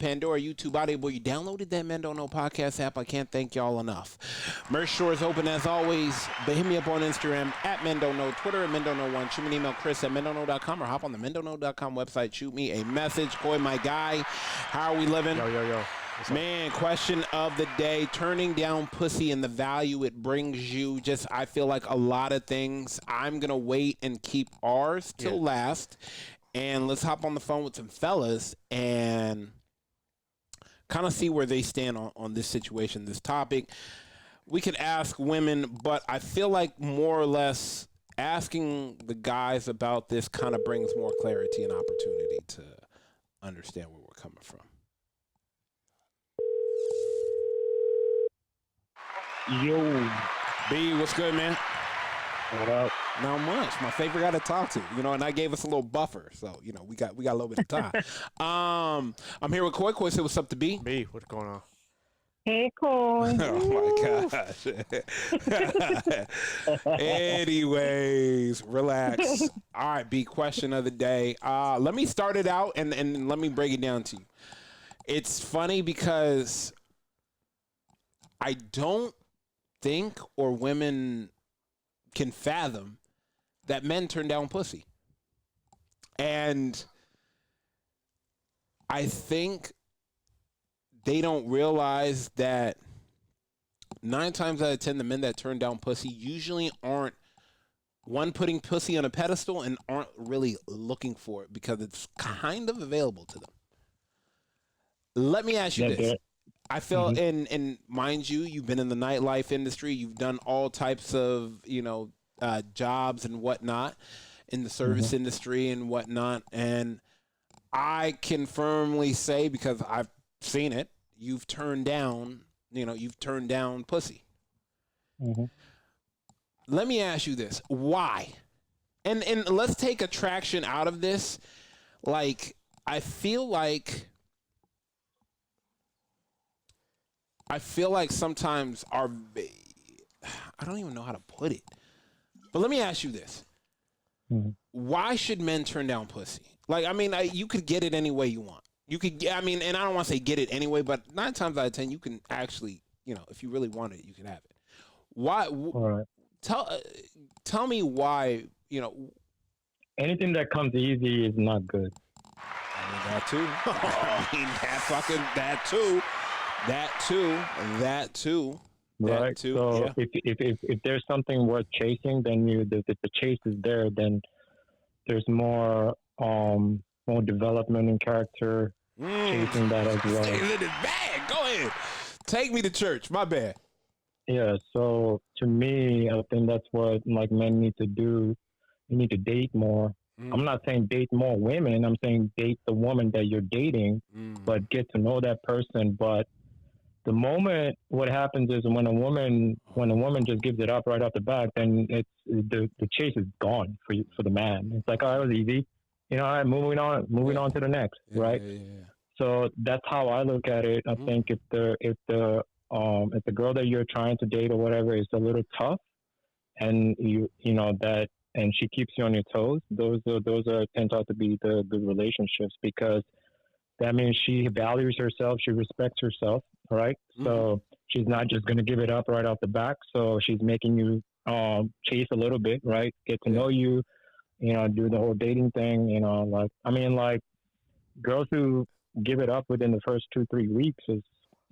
Pandora, YouTube, Audible. You downloaded that Men Don't Know podcast app. I can't thank y'all enough. Merch store is open as always. But hit me up on Instagram at Men Don't Know, Twitter at Men Don't Know 1. Shoot me an email, Chris at mendontknow.com, or hop on the mendontknow.com website. Shoot me a message. Koi, my guy. How are we living? Yo. Man, question of the day, turning down pussy and the value it brings you. Just, I feel like a lot of things. I'm going to wait and keep ours till last. And let's hop on the phone with some fellas and kind of see where they stand on this situation, this topic. We could ask women, but I feel like more or less asking the guys about this kind of brings more clarity and opportunity to understand where we're coming from. Yo, B, what's good, man? what up? Not much. My favorite guy to talk to, and I gave us a little buffer, so we got a little bit of time. I'm here with Koi. Koi, say what's up to B. B, what's going on? Hey, Cole. Oh my gosh. Anyways, relax. All right, B, question of the day. Let me start it out and let me break it down to you. It's funny because I don't think or women can fathom that men turn down pussy. And I think they don't realize that 9 times out of 10, the men that turn down pussy usually aren't, one, putting pussy on a pedestal and aren't really looking for it because it's kind of available to them. Let me ask you this. I feel, and mind you, you've been in the nightlife industry. You've done all types of, jobs and whatnot in the service industry and whatnot. And I can firmly say, because I've seen it, you've turned down pussy. Let me ask you this. Why? And let's take attraction out of this. Like, I feel like sometimes I don't even know how to put it. But let me ask you this. Why should men turn down pussy? Like, I mean, you could get it any way you want. You could, and I don't want to say get it anyway, but 9 times out of 10, you can actually, if you really want it, you can have it. Why? All right. Tell me why, Anything that comes easy is not good. I mean, that too. I mean, that too. Right. So yeah. if there's something worth chasing, then if the chase is there, then there's more development in character chasing that as well. It is bad. Go ahead. Take me to church. My bad. Yeah. So to me, I think that's what men need to do. You need to date more. I'm not saying date more women. I'm saying date the woman that you're dating, but get to know that person. But the moment what happens is when a woman just gives it up right off the bat, then it's the chase is gone for the man. It's like, oh, that was easy, all right, moving on to the next, right? Yeah. So that's how I look at it. I think if the girl that you're trying to date or whatever is a little tough, and and she keeps you on your toes, those tend out to be the good relationships, because that means she values herself, she respects herself, right? So she's not just going to give it up right off the back. So she's making you chase a little bit, right? Get to know you, do the whole dating thing, girls who give it up within the first 2-3 weeks is,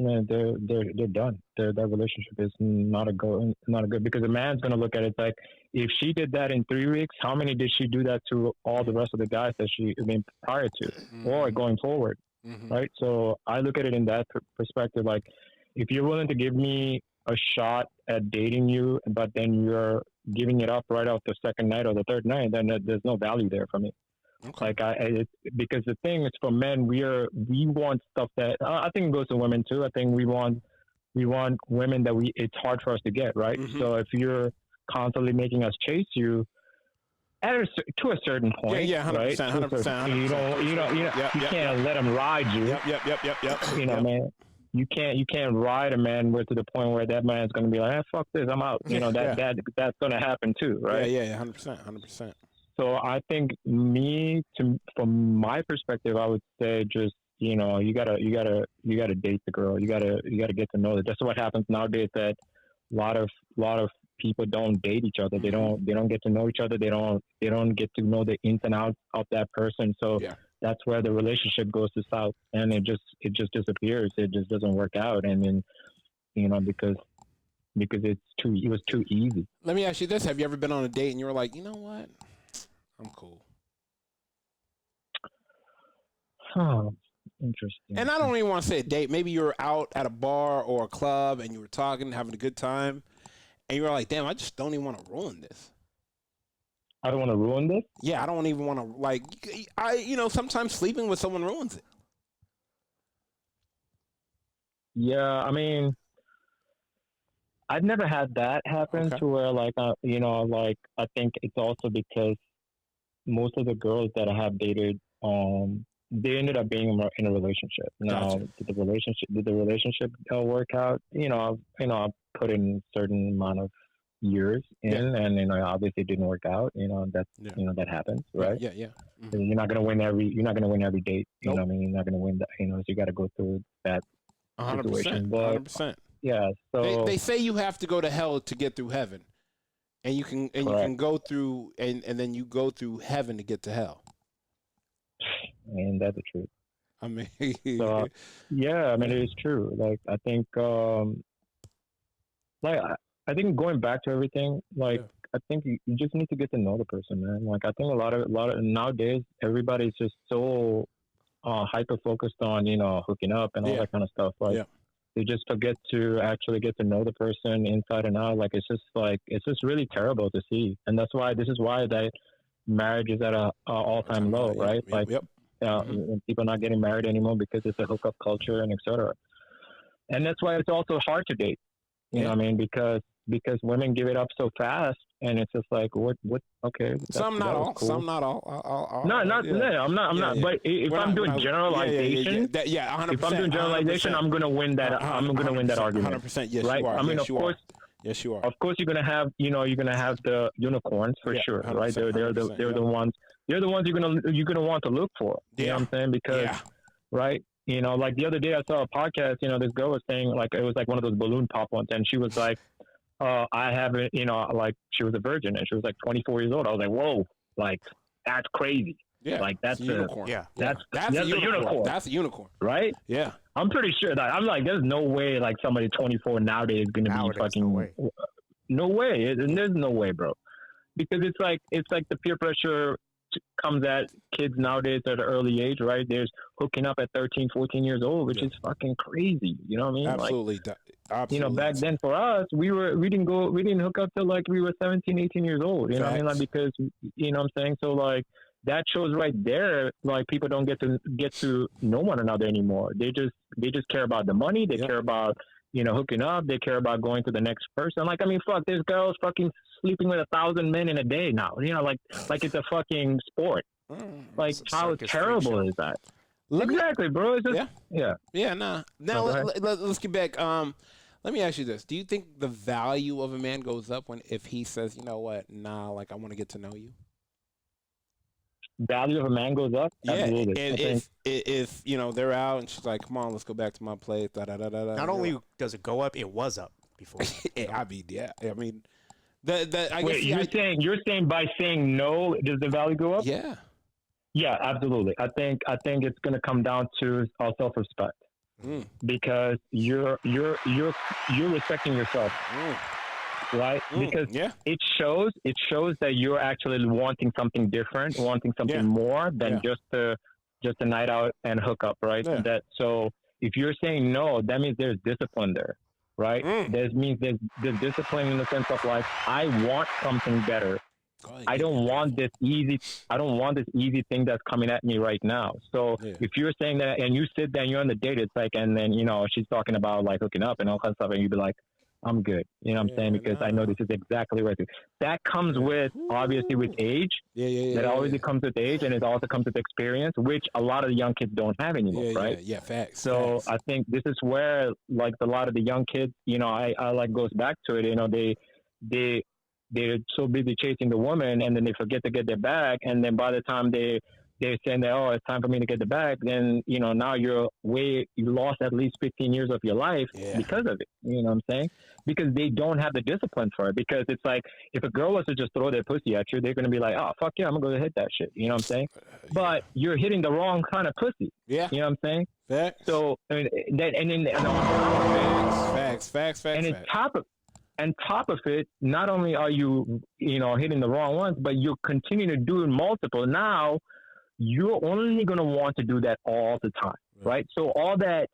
they're done. Their relationship is not a good, because a man's going to look at it like, if she did that in 3 weeks, how many did she do that to all the rest of the guys that prior to or going forward, right? So I look at it in that perspective. Like, if you're willing to give me a shot at dating you, but then you're giving it up right off the second night or the third night, then there's no value there for me. Okay. Like because the thing is, for men, we want stuff that I think it goes to women too. I think we want women that it's hard for us to get, right? So if you're constantly making us chase you to a certain point, yeah, 100%, 100%. You can't let them ride you. Yep. Man, you can't ride a man to the point where that man's going to be like, fuck this, I'm out. That's going to happen too, right? Yeah, 100%. So I think from my perspective, I would say just you know, you gotta date the girl. You gotta get to know her. That's what happens nowadays. That a lot of people don't date each other. They don't get to know each other. They don't get to know the ins and outs of that person. So Yeah. that's where the relationship goes to south, and it just disappears. It just doesn't work out, and then you know because it was too easy. Let me ask you this: have you ever been on a date and you were like, you know what, I'm cool? Oh, interesting. And I don't even want to say a date. Maybe you were out at a bar or a club and you were talking, having a good time, and you were like, damn, I just don't even want to ruin this. I don't want to ruin this. Yeah, I don't even want to, like, sometimes sleeping with someone ruins it. Yeah, I mean, I've never had that happen to where, like, like, I think it's also because most of the girls that I have dated, they ended up being in a relationship. Now, Gotcha. did the relationship work out? I put in a certain amount of years in, and obviously it didn't work out. That happens, right? Yeah. Mm-hmm. You're not gonna win every date. You Nope. know what I mean? You're not gonna win that. So you got to go through that 100%. situation. But 100%. yeah, so they say you have to go to hell to get through heaven, and you can go through and then you go through heaven to get to hell. And that's the truth. I mean, so, yeah, I mean it is true. Like I think, I think going back to everything, like I think you just need to get to know the person, man. Like I think a lot of nowadays everybody's just so hyper focused on hooking up and all that kind of stuff. Like they just forget to actually get to know the person inside and out. Like it's just really terrible to see, and this is why that marriage is at a all-time low, right? People are not getting married anymore because it's a hookup culture and etc. And that's why it's also hard to date. You know what I mean? Because women give it up so fast, and it's just like what? Okay, some not all. Cool. Some not all. No, I'm not. But if I'm doing generalization, 100%. If I'm doing generalization, 100%. I'm gonna win that. I'm gonna win that argument. 100%. Yes, right? You are. I mean, yes, of course. Yes, you are. Of course, you're gonna have the unicorns for sure, right? They're the ones. They're the ones you're gonna want to look for. You know what I'm saying? Because right. Like the other day I saw a podcast, this girl was saying, like, it was like one of those balloon pop ones. And she was like, I haven't, like she was a virgin and she was like 24 years old. I was like, whoa, like that's crazy. Yeah. Like that's a unicorn. That's a unicorn. That's a unicorn. Right? Yeah. I'm pretty sure that I'm like, there's no way like somebody 24 nowadays is going to be fucking, no way. There's no way, bro. Because it's like the peer pressure comes at kids nowadays at an early age, right? There's hooking up at 13, 14 years old, which is fucking crazy. You know what I mean? Absolutely. Like, absolutely. Back then for us, we didn't hook up till like we were 17, 18 years old. You know what I mean? Like, because, you know what I'm saying? So like, that shows right there, like people don't get to know one another anymore. They just care about the money. They care about, hooking up. They care about going to the next person. Like, I mean, fuck, there's girls fucking sleeping with 1,000 men in a day now. Like it's a fucking sport. Like, how terrible is that? Exactly, bro. It's just, yeah. Nah. Now let's get back. Let me ask you this: do you think the value of a man goes up if he says, you know what, nah, like I want to get to know you? Value of a man goes up. Yeah, absolutely. And if they're out and she's like, come on, let's go back to my place. Not only does it go up, it was up before. I mean, you're saying by saying no, does the value go up? Yeah. Yeah, absolutely. I think it's going to come down to self-respect because you're respecting yourself. Right? Because it shows that you're actually wanting something different, wanting something more than just a night out and hook up, right? Yeah. So if you're saying no, that means there's discipline there, right? That means there's discipline in the sense of like, I want something better. I don't want this easy thing that's coming at me right now. So if you're saying that and you sit there and you're on the date, it's like, and then she's talking about like hooking up and all kinds of stuff, and you'd be like, I'm good. You know what I'm saying? Because I know this is exactly right. That comes with, obviously, with age. That always comes with age, and it also comes with experience, which a lot of the young kids don't have anymore, right? Yeah, facts. So I think this is where, like, a lot of the young kids, I like goes back to it. They're so busy chasing the woman, and then they forget to get their bag, and then by the time they they're saying that, oh, it's time for me to get the bag, then, now you lost at least 15 years of your life because of it. You know what I'm saying? Because they don't have the discipline for it. Because it's like, if a girl was to just throw their pussy at you, they're going to be like, oh, fuck yeah, I'm going to hit that shit. You know what I'm saying? But you're hitting the wrong kind of pussy. Yeah. You know what I'm saying? Facts. So, and then Facts. And on top of it, not only are you, hitting the wrong ones, but you're continuing to do multiple. Now, you're only going to want to do that all the time, right? So all that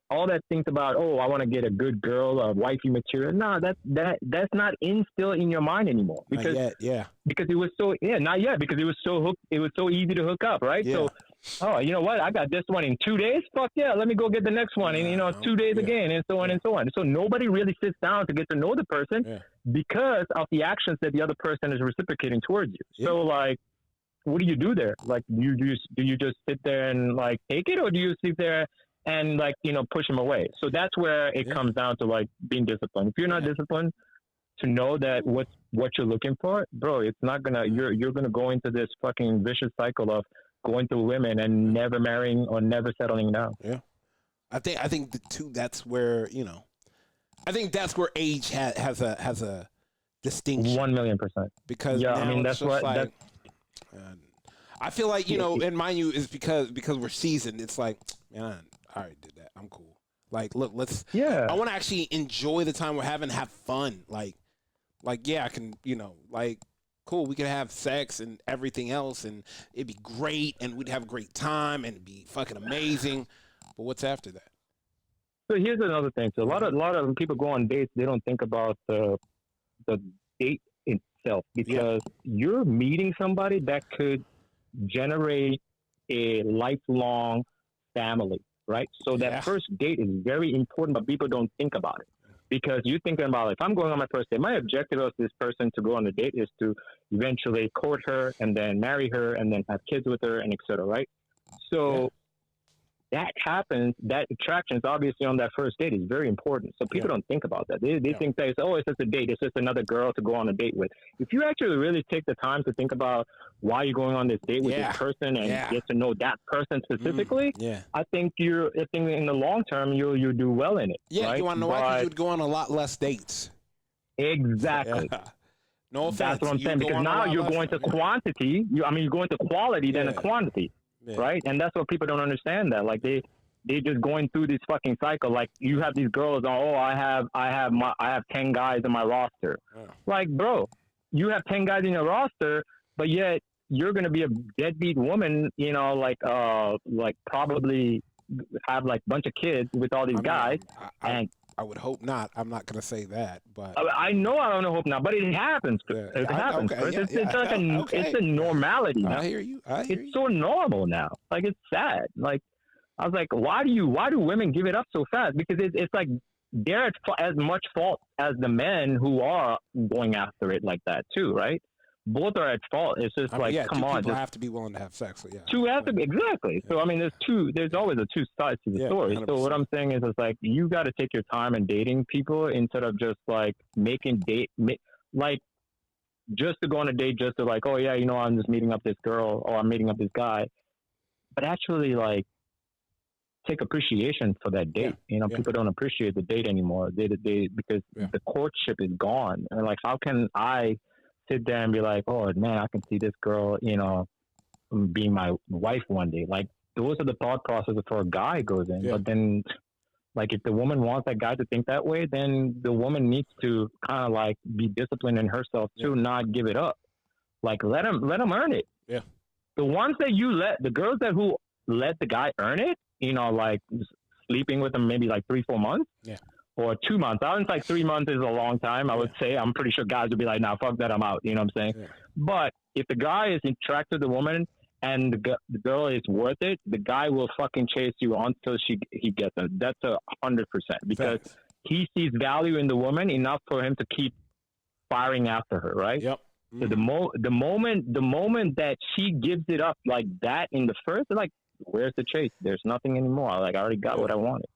thinks about, oh, I want to get a good girl, a wifey material. No, that's not instilled in your mind anymore because not yet, because it was not yet because it was so easy to hook up, right? Yeah. So, oh, you know what? I got this one in 2 days. Fuck yeah, let me go get the next one, and 2 days again, and so on and so on. So nobody really sits down to get to know the person because of the actions that the other person is reciprocating towards you. Yeah. So like, what do you do there? Like, do you just sit there and like take it, or do you sit there and like push them away? So that's where it comes down to like being disciplined. If you're not disciplined to know that what you're looking for, bro, it's not gonna you're gonna go into this fucking vicious cycle of going through women and never marrying or never settling down. Yeah, I think the two. That's where I think that's where age has a distinction. 1,000,000%. Because I mean that's what like, I feel like and mind you, is because we're seasoned. It's like, man, I already did that. I'm cool. Like, look, let's. Yeah. I want to actually enjoy the time we're having, have fun. Like, yeah, I can. Like, cool. We could have sex and everything else, and it'd be great, and we'd have a great time, and it'd be fucking amazing. But what's after that? So here's another thing. So a lot of people go on dates. They don't think about the date itself because you're meeting somebody that could generate a lifelong family, right? So that first date is very important, but people don't think about it because you're thinking about, if I'm going on my first date, my objective of this person to go on a date is to eventually court her and then marry her and then have kids with her and etc. Right? So that happens. That attraction is obviously on that first date is very important. So people don't think about that. They think that it's just a date. It's just another girl to go on a date with. If you actually really take the time to think about why you're going on this date with this person and get to know that person specifically, I think in the long term you'll do well in it. Yeah, right? you want to know why? Because you'd go on a lot less dates. Exactly. No offense. That's what I'm saying. Because now you're going to quantity. You're going to quality than a quantity. Yeah. Right, and that's what people don't understand. That like they just going through this fucking cycle. Like you have these girls. Oh, I have 10 guys in my roster. Like, bro, you have 10 guys in your roster, but yet you're gonna be a deadbeat woman. Like probably have like a bunch of kids with all these guys. I would hope not. I'm not going to say that, but I know I don't hope not, but it happens. It happens. Okay, it's a normality now. I hear you. It's so normal now. Like it's sad. Like I was like, why do women give it up so fast? Because it's like they're at as much fault as the men who are going after it like that too, right? Both are at fault. It's just come on. People have to be willing to have sex. So two have to be, exactly. So I mean, there's always a two sides to the story. 100%. So what I'm saying is, it's like you got to take your time in dating people instead of just like like just to go on a date, just to like, oh yeah, I'm just meeting up this girl or I'm meeting up this guy, but actually like take appreciation for that date. People don't appreciate the date anymore. They because the courtship is gone, and like, how can I sit there and be like, oh man, I can see this girl, being my wife one day. Like those are the thought processes for a guy goes in. But then like if the woman wants that guy to think that way, then the woman needs to kind of like be disciplined in herself to not give it up. Like let him earn it. Yeah. The ones that the girls who let the guy earn it, like sleeping with him maybe like 3-4 months. Yeah. Or 2 months. I was like 3 months is a long time. I would say I'm pretty sure guys would be like, nah, fuck that, I'm out. You know what I'm saying? Yeah. But if the guy is attracted to the woman and the girl is worth it, the guy will fucking chase you until he gets it. That's 100% because he sees value in the woman enough for him to keep firing after her, right? Yep. Mm-hmm. So the moment that she gives it up like that in the first, like, where's the chase? There's nothing anymore. Like I already got what I wanted,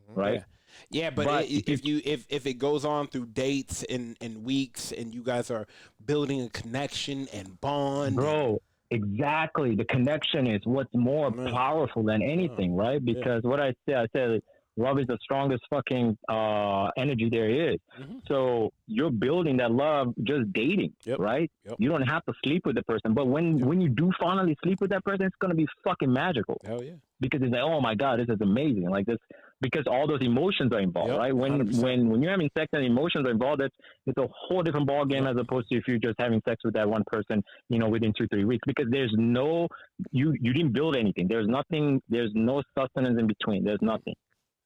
right? Yeah. Yeah, but if it goes on through dates and weeks and you guys are building a connection and bond, bro, Exactly. The connection is what's more Man. powerful than anything, right? Because what I said, love is the strongest fucking energy there is. Mhm. So you're building that love just dating, Yep. right? Yep. You don't have to sleep with the person, but when you do finally sleep with that person, it's gonna be fucking magical. Hell yeah. Because it's like, oh my god, this is amazing. Like this, because all those emotions are involved, Yep, right? When 100%. when you're having sex and emotions are involved, it's a whole different ball game Yep. as opposed to if you're just having sex with that one person, within 2-3 weeks. Because there's no, you didn't build anything. There's nothing. There's no sustenance in between. There's nothing,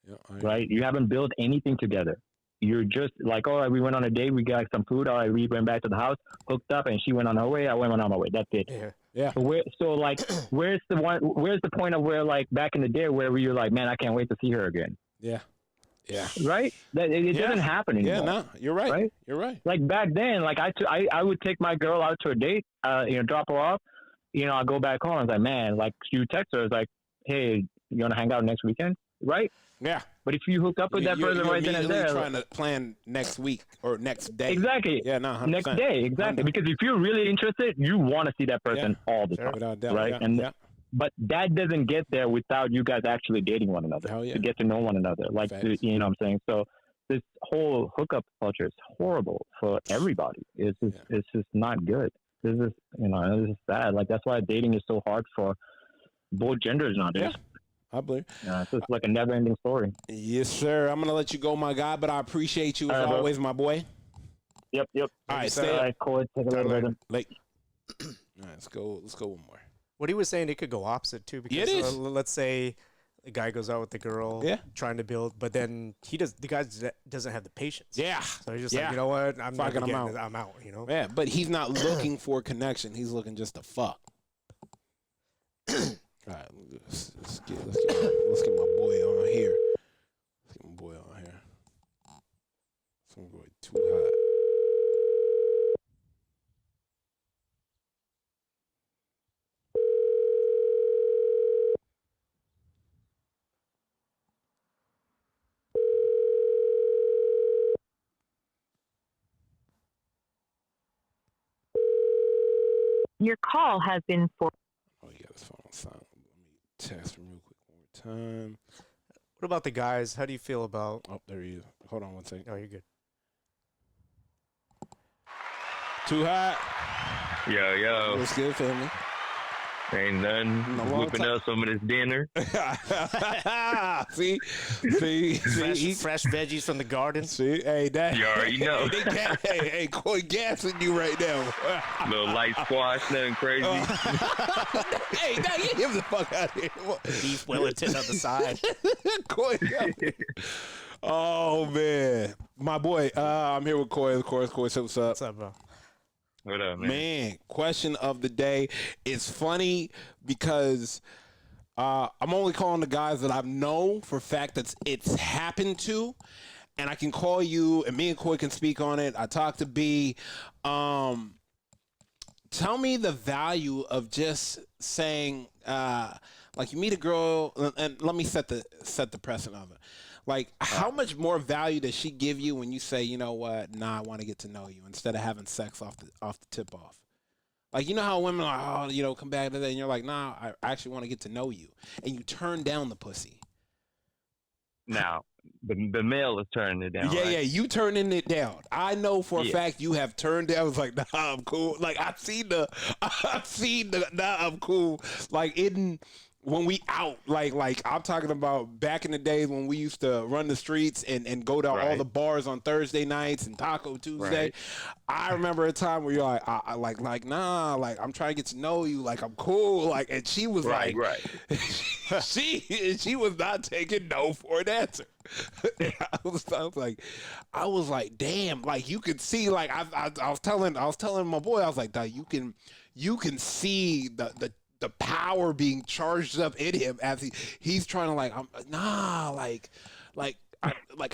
Yeah, right? You haven't built anything together. You're just like, all right, we went on a date, we got some food, all right, we went back to the house, hooked up, and she went on her way, I went on my way. That's it. Yeah. Yeah. Where's the point of where, like, back in the day where you're like, man, I can't wait to see her again, Yeah. Yeah. right? It Yeah. doesn't happen anymore. Yeah, no, you're right. Right? You're right. Like back then, like I would take my girl out to a date, drop her off, I go back home. I was like, man, like you text her, it's like, hey, you want to hang out next weekend, right? Yeah. But if you hook up with that person right then and there, trying to plan next week or next day. exactly, Yeah, no, 100%. next day, exactly. Because if you're really interested, you want to see that person all the time, Without a doubt. right? Yeah. And yeah. but that doesn't get there without you guys actually dating one another, Hell yeah. to get to know one another. Like, Facts. what I'm saying? So this whole hookup culture is horrible for everybody. It's just not good. This is, this is sad. Like, that's why dating is so hard for both genders nowadays. Yeah. I believe. It's just like a never-ending story. Yes, sir. I'm gonna let you go, my guy, but I appreciate you as All right, bro. always, my boy. Yep. All right, stay All up. right, cool. Take a little bit. Late. All right, let's go one more. What he was saying, it could go opposite too. Because Yeah, it is. let's say the guy goes out with the girl, Yeah. trying to build, but then the guy doesn't have the patience. Yeah. So he's just Yeah. like, you know what? I'm not Fucking, I'm getting out. this. I'm out. You know. Yeah, but he's not looking for a connection. He's looking just to fuck. All right, let's get my boy on here. Let's get my boy on here. Some boy too hot. Your call has been for. Oh, he got his phone on silent. Let me text him real quick one more time. What about the guys? How do you feel about? Oh, there he is. Hold on one second. Oh, you're good. Too hot. Yo, What's good, family? ain't nothing. A long Whipping time. up some of this dinner. see, Fresh veggies from the garden. see, hey, that. You already know. hey, Coy gassing you right now. Little light squash, nothing crazy. Hey, now get him the fuck out of here. Beef Wellington on the side. Coy. Oh man, my boy. I'm here with Coy. Of course, Coy. So what's up? What's up, bro? What up, man? Man, question of the day. It's funny because I'm only calling the guys that I know for a fact that it's happened to, and I can call you, and me and Coy can speak on it. I talked to B. Tell me the value of just saying, like, you meet a girl, and let me set the precedent of it. Like, how much more value does she give you when you say, you know what, nah, I want to get to know you, instead of having sex off the tip off? Like, you know how women are, oh, come back to that, and you're like, nah, I actually want to get to know you, and you turn down the pussy. Now, the male is turning it down. Yeah, right? yeah, you turning it down. I know for a Yeah. fact you have turned down. It's like, nah, I'm cool. Like, I've seen the, nah, I'm cool. Like, when we out, like I'm talking about back in the days when we used to run the streets and go to all Right. the bars on Thursday nights and Taco Tuesday. Right. I remember a time where you're like, I like, nah, like, I'm trying to get to know you. Like, I'm cool. Like, and she was Right, like, right. she was not taking no for an answer. I was like, damn, like, you could see, like, I was telling my boy, I was like, dog, you can see the power being charged up in him as he's trying to, like, I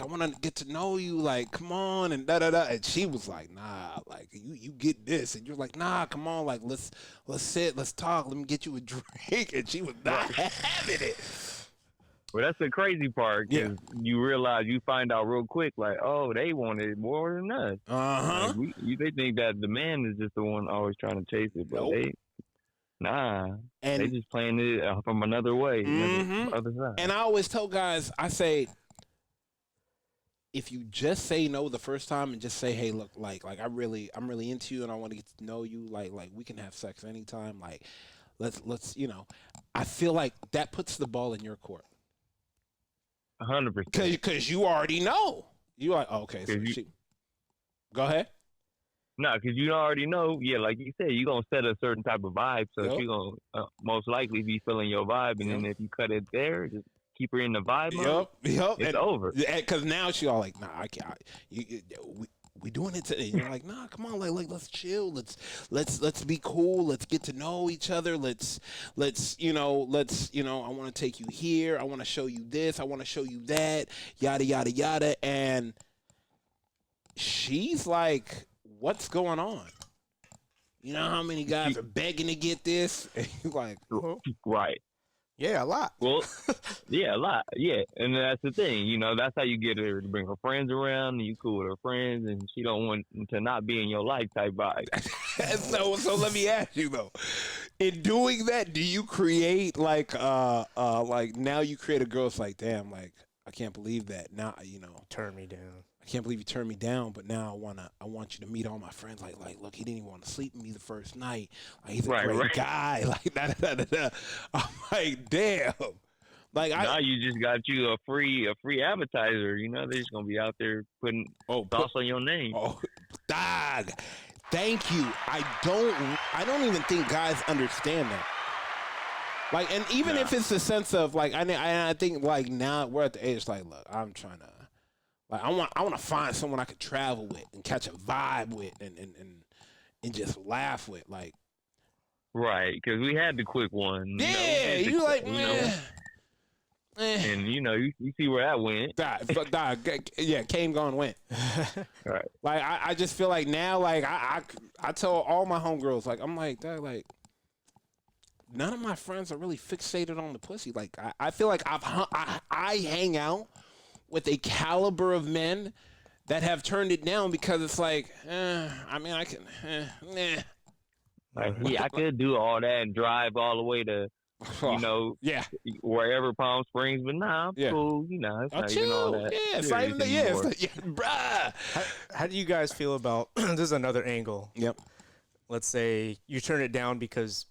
want to get to know you, like, come on, and da da da. And she was like, nah, like, you get this, and you're like, nah, come on, like, let's sit, let's talk, let me get you a drink, and she was not having it. Well, that's the crazy part, because you realize, you find out real quick, like, oh, they wanted more than us. Uh huh. Like, they think that the man is just the one always trying to chase it, but Nope. Nah, they And just playing it from another way, Mhm. other side. and I always tell guys, I say, if you just say no the first time and just say, hey, look, like I'm really into you and I want to get to know you, like we can have sex anytime, like let's I feel like that puts the ball in your court 100%. because you already know. You like, oh, okay, so go ahead. No, because you already know, yeah, like you said, you're going to set a certain type of vibe. So Yep. she's going to most likely be feeling your vibe. And then if you cut it there, just keep her in the vibe mode, Yep. it's over. Because now she all like, nah, I can't. We doing it today. You're like, nah, come on, like let's chill. Let's be cool. Let's get to know each other. Let's I want to take you here. I want to show you this. I want to show you that. Yada yada yada. And she's like, what's going on? You know how many guys are begging to get this? And you're like, Right. Yeah, a lot. Well, yeah, a lot. Yeah. And that's the thing. That's how you get her to bring her friends around. And you cool with her friends. And she don't want to not be in your life type vibe. so let me ask you though, in doing that, do you create like now you create a girl that's like, damn, like I can't believe that now, Turn me down. I can't believe you turned me down, but now I want you to meet all my friends. Like look, he didn't even want to sleep with me the first night. Like he's a great guy. Like da. I'm like, damn. Like now you just got you a free appetizer. They're just gonna be out there putting sauce on your name. Oh, dog. Thank you. I don't even think guys understand that. Like, and even if it's the sense of like, I think like now we're at the age like, look, I'm trying to, like, I want to find someone I could travel with and catch a vibe with and just laugh with, like. Right, because we had the quick one. Yeah, you like, man. And you see where that went. Yeah, came, gone, went. Right. Like I just feel like now, like I tell all my homegirls, like I'm like, dog, like none of my friends are really fixated on the pussy. Like I feel like I hang out with a caliber of men that have turned it down because it's like, I mean, I can, Like, yeah, I could do all that and drive all the way to, yeah, wherever Palm Springs, but nah, I'm cool. It's not even all that. Yeah, it's not even that. Yeah, bruh. How do you guys feel about this? Is another angle. Yep. Let's say you turn it down because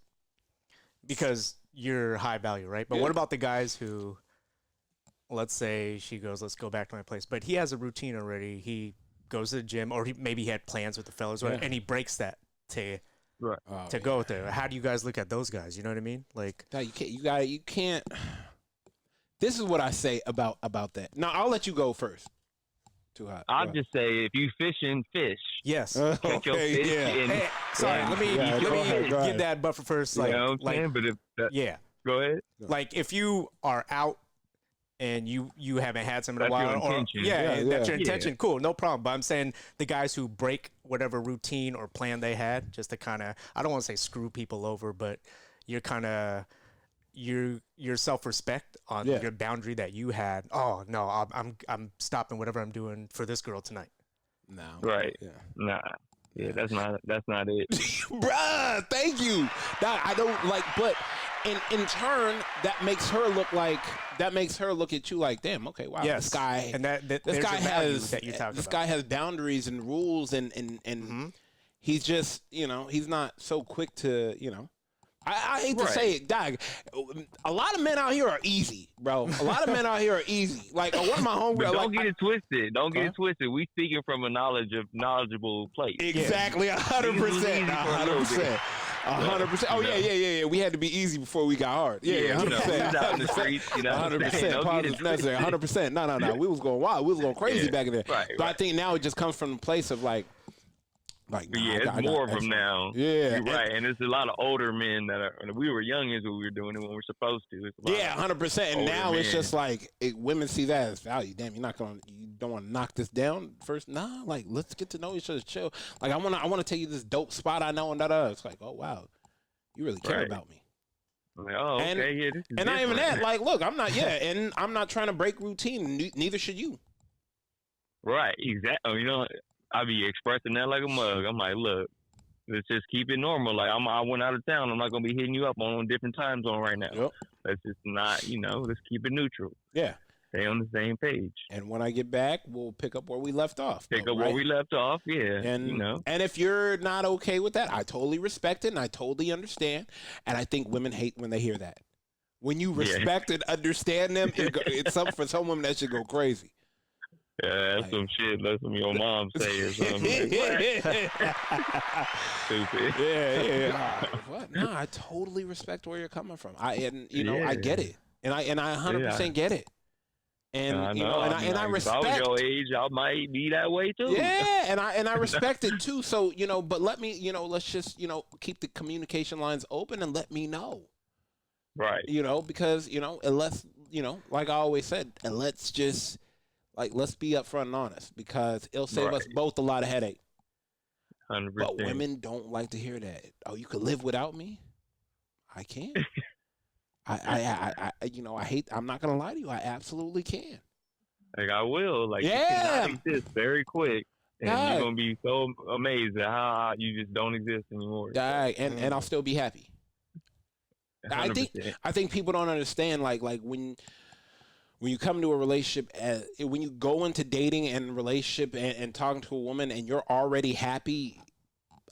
you're high value, right? But what about the guys who, let's say she goes, let's go back to my place, but he has a routine already. He goes to the gym, or maybe he had plans with the fellas, and he breaks that to go there. How do you guys look at those guys? You know what I mean? Like, you can't. This is what I say about that. Now I'll let you go first. Too hot. I'll just say, if you fishing, fish. Yes. Catch your fish. Hey, sorry, let me give that buffer first. Like, what I'm saying? But go ahead. Like, if you are out and you haven't had some in a That's while, your or intention. that's your intention. Cool, no problem. But I'm saying the guys who break whatever routine or plan they had, just to kind of, I don't want to say screw people over, but you're kind of your self-respect on your boundary that you had. Oh no, I'm stopping whatever I'm doing for this girl tonight. No. Right. Yeah. Nah. Yeah, that's not it. Bruh, thank you. Nah, I don't like, but in turn, that makes her look at you like, damn, okay, wow, Yes. this guy, And this guy has that you talk this about. guy has boundaries and rules, and he's just, he's not so quick to, I hate to say it, dog. A lot of men out here are easy, bro. A lot of men out here are easy. Like one of my homegirls. Don't get it twisted. Don't get it twisted. We speaking from a knowledgeable place. Exactly, 100%, 100%. 100%. Oh yeah. We had to be easy before we got hard. Yeah, 100%. Out in the streets, 100%. Positive necessary. 100%. No. We was going wild. We was going crazy back in there. Right, but I think now it just comes from the place of like, nah, it's more of them now. Yeah, you're right. And there's a lot of older men that are. We were young as we were doing it when we were supposed to. 100%. And now it's just like women see that as value. Damn, you don't want to knock this down first. Nah, like let's get to know each other. Chill. Like I want to tell you this dope spot I know and da. It's like, oh wow, you really care about me. Like, oh, okay, this is and not even that. Like, look, I'm not. Yeah, and I'm not trying to break routine. Neither should you. Right. Exactly. I be expressing that like a mug. I'm like, look, let's just keep it normal. Like I went out of town. I'm not gonna be hitting you up on a different time zone right now. Yep. Let's just not, let's keep it neutral. Yeah. Stay on the same page. And when I get back, we'll pick up where we left off. Pick up right? where we left off. Yeah. And and if you're not okay with that, I totally respect it and I totally understand. And I think women hate when they hear that. When you respect and understand them, it's something for some women that should go crazy. Yeah, that's some shit. That's some your mom say or something. Like, stupid. Yeah. What? No, I totally respect where you're coming from. I get it, and I 100% get it. And I you know, know, and I respect. If I was your age, I might be that way too. Yeah, and I respect it too. So but let me, let's just keep the communication lines open and let me know. Right. Because unless like I always said, and let's just let's be upfront and honest because it'll save us both a lot of headache. 100%. But women don't like to hear that. Oh, you could live without me? I can. I hate. I'm not gonna lie to you. I absolutely can. Like I will. Like yeah, you cannot exist very quick, and God. you're gonna be so amazed at how you just don't exist anymore. And I'll still be happy. 100%. I think people don't understand like when you come to a relationship, when you go into dating and relationship and talking to a woman and you're already happy,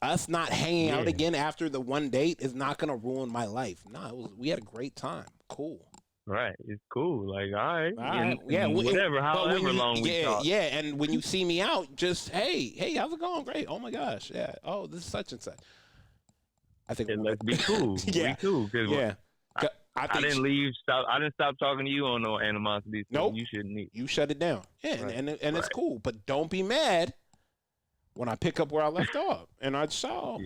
us not hanging out again after the one date is not going to ruin my life. No, we had a great time. Cool. Right. It's cool. Like, all right. Whatever, however long we talk. Yeah, and when you see me out, just, hey, how's it going? Great. Oh, my gosh. Yeah. Oh, this is such and such. I think let's be cool. Yeah. Be cool. I didn't stop talking to you on no animosity. So nope. You shouldn't need. You shut it down. Yeah, right. and it's cool. But don't be mad when I pick up where I left off. And I saw,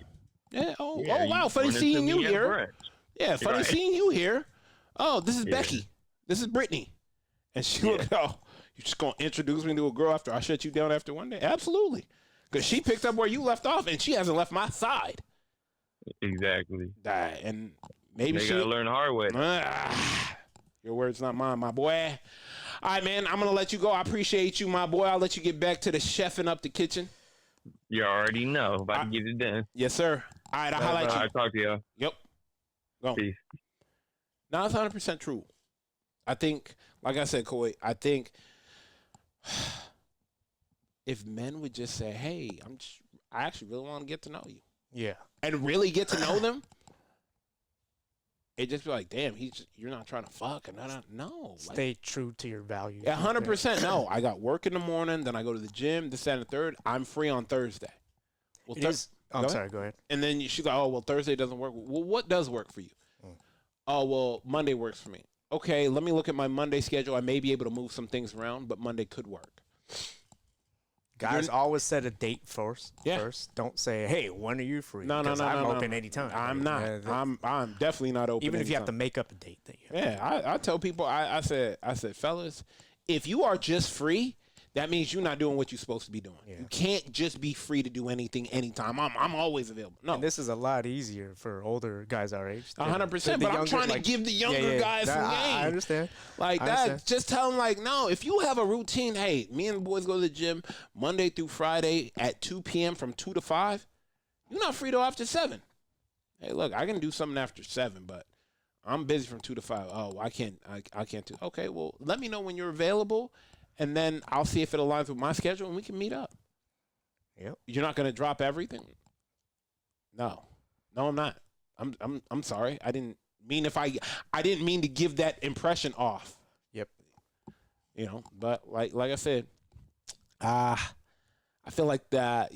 wow, funny seeing you here. Yeah, funny seeing you here. Oh, this is Becky. This is Brittany. And she looked, you just going to introduce me to a girl after I shut you down after one day? Absolutely. Because she picked up where you left off, and she hasn't left my side. Exactly. And maybe she got to learn the hard way. Your words, not mine, my boy. All right, man, I'm going to let you go. I appreciate you, my boy. I'll let you get back to the chefing up the kitchen. You already know. About to get it done. Yes, sir. All right, I'll highlight you. I'll talk to y'all. Yep. Go. Peace. No, it's 100% true. I think, like I said, Coy, I think if men would just say, hey, I actually really want to get to know you. Yeah. And really get to know them. It just be like, damn, you're not trying to fuck. And no. Stay true to your values. 100%. No, I got work in the morning. Then I go to the gym. This, that, and the third. I'm free on Thursday. Well, I'm sorry. Go ahead. And then she's like, oh, well, Thursday doesn't work. Well, what does work for you? Oh, well, Monday works for me. Okay, let me look at my Monday schedule. I may be able to move some things around, but Monday could work. Guys, always set a date first. Yeah. First, don't say, "Hey, when are you free?" No. I'm open anytime. I'm not. I'm definitely not open. Even if you anytime. have to make up a date. I tell people. I said, fellas, if you are just free, that means you're not doing what you're supposed to be doing. Yeah. You can't just be free to do anything anytime. I'm always available. No, and this is a lot easier for older guys our age. 100%. But I'm trying to give the younger guys some game. I understand. Just tell them no. If you have a routine, hey, me and the boys go to the gym Monday through Friday at 2 p.m. from 2 to 5. You're not free till after 7. Hey, look, I can do something after 7, but I'm busy from 2 to 5. Oh, I can't do. Okay, well, let me know when you're available. And then I'll see if it aligns with my schedule, and we can meet up. Yep. You're not going to drop everything? No, I'm not. I'm sorry. I didn't mean to give that impression off. Yep. But like I said, I feel like that.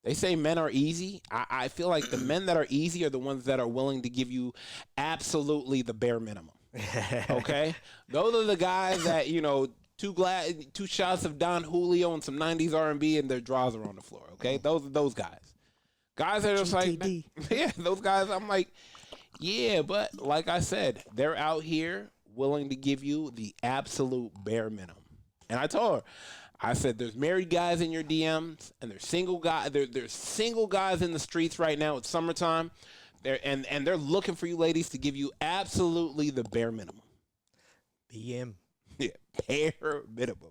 They say men are easy. I feel like the men that are easy are the ones that are willing to give you absolutely the bare minimum. Okay, those are the guys that two shots of Don Julio and some 90s R&B and their drawers are on the floor, okay? Those are those guys. Guys that are just like, yeah, those guys, I'm like, yeah, but like I said, they're out here willing to give you the absolute bare minimum. And I told her, I said, there's married guys in your DMs and there's single guys. There's single guys in the streets right now. It's summertime. They're looking for you ladies to give you absolutely the bare minimum. BM. Yeah, bare minimum.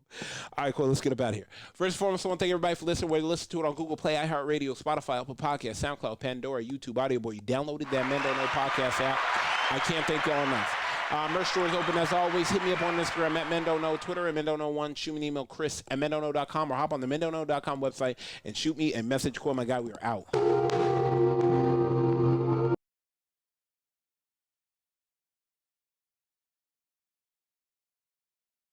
All right, cool. Let's get up out of here. First and foremost, I want to thank everybody for listening. Whether you listen to it on Google Play, iHeartRadio, Spotify, Apple Podcasts, SoundCloud, Pandora, YouTube, Audio Boy. You downloaded that Men Don't Know podcast app. I can't thank y'all enough. Merch store is open as always. Hit me up on Instagram at Men Don't Know, Twitter at Men Don't Know 1. Shoot me an email, Chris@mendontknow.com, or hop on the mendontknow.com website and shoot me a message. Cool, my guy. We are out.